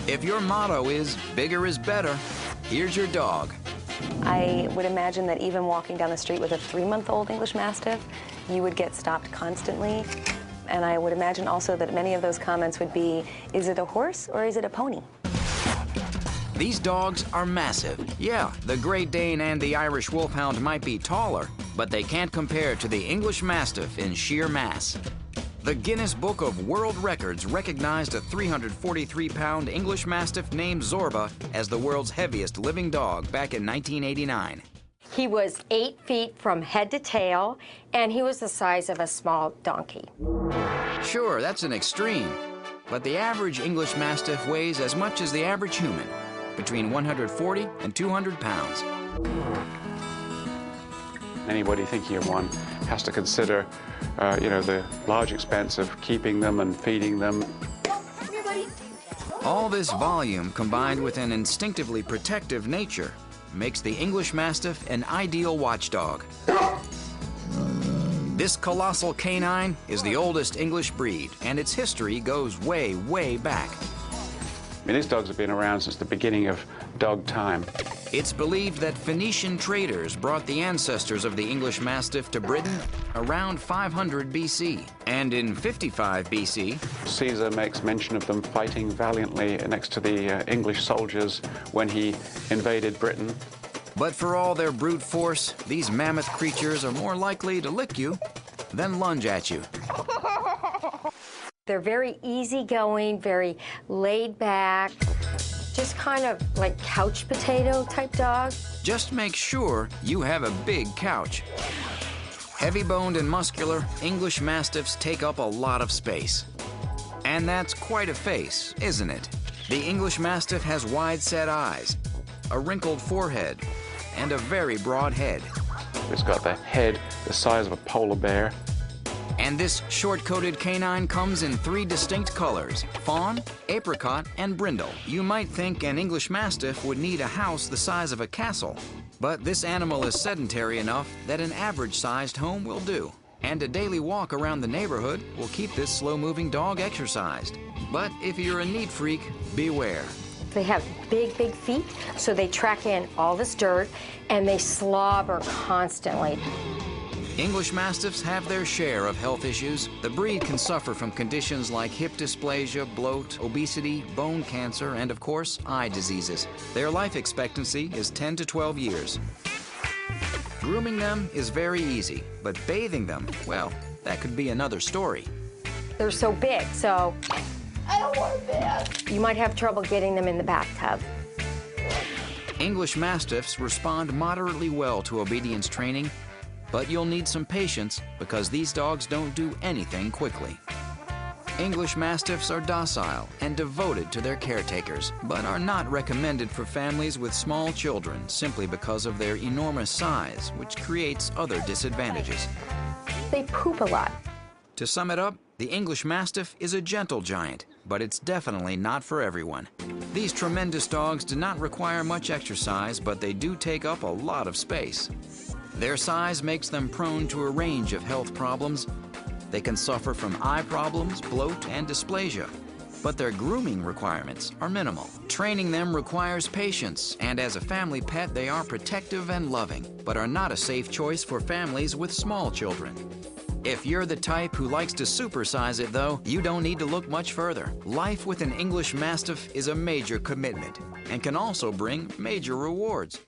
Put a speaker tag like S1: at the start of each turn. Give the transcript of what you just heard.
S1: If your motto is bigger is better, here's your dog.
S2: I would imagine that even walking down the street with a 3-month-old English Mastiff, you would get stopped constantly. And I would imagine also that many of those comments would be, is it a horse or is it a pony?
S1: These dogs are massive. Yeah, the Great Dane and the Irish Wolfhound might be taller, but they can't compare to the English Mastiff in sheer mass. The Guinness Book of World Records recognized a 343-pound English Mastiff named Zorba as the world's heaviest living dog back in 1989.
S3: He was 8 feet from head to tail, and he was the size of a small donkey.
S1: Sure, that's an extreme, but the average English Mastiff weighs as much as the average human, between 140 and 200 pounds.
S4: Anybody thinking of one has to consider, the large expense of keeping them and feeding them.
S1: All this volume combined with an instinctively protective nature makes the English Mastiff an ideal watchdog. This colossal canine is the oldest English breed, and its history goes way, way back.
S4: I mean, these dogs have been around since the beginning of dog time.
S1: It's believed that Phoenician traders brought the ancestors of the English Mastiff to Britain around 500 BC. And in 55 BC,
S4: Caesar makes mention of them fighting valiantly next to the English soldiers when he invaded Britain.
S1: But for all their brute force, these mammoth creatures are more likely to lick you than lunge at you.
S3: They're very easygoing, very laid back, just kind of like couch potato type dog.
S1: Just make sure you have a big couch. Heavy-boned and muscular, English Mastiffs take up a lot of space. And that's quite a face, isn't it? The English Mastiff has wide-set eyes, a wrinkled forehead, and a very broad head.
S4: It's got the head the size of a polar bear.
S1: And this short-coated canine comes in 3 distinct colors: fawn, apricot, and brindle. You might think an English Mastiff would need a house the size of a castle, but this animal is sedentary enough that an average-sized home will do. And a daily walk around the neighborhood will keep this slow-moving dog exercised. But if you're a neat freak, beware.
S3: They have big, big feet, so they track in all this dirt, and they slobber constantly.
S1: English Mastiffs have their share of health issues. The breed can suffer from conditions like hip dysplasia, bloat, obesity, bone cancer, and of course, eye diseases. Their life expectancy is 10 to 12 years. Grooming them is very easy, but bathing them, well, that could be another story.
S3: They're so big, so I don't want to bath. You might have trouble getting them in the bathtub.
S1: English Mastiffs respond moderately well to obedience training, but you'll need some patience because these dogs don't do anything quickly. English Mastiffs are docile and devoted to their caretakers, but are not recommended for families with small children simply because of their enormous size, which creates other disadvantages.
S3: They poop a lot.
S1: To sum it up, the English Mastiff is a gentle giant, but it's definitely not for everyone. These tremendous dogs do not require much exercise, but they do take up a lot of space. Their size makes them prone to a range of health problems. They can suffer from eye problems, bloat, and dysplasia. But their grooming requirements are minimal. Training them requires patience, and as a family pet, they are protective and loving, but are not a safe choice for families with small children. If you're the type who likes to supersize it, though, you don't need to look much further. Life with an English Mastiff is a major commitment and can also bring major rewards.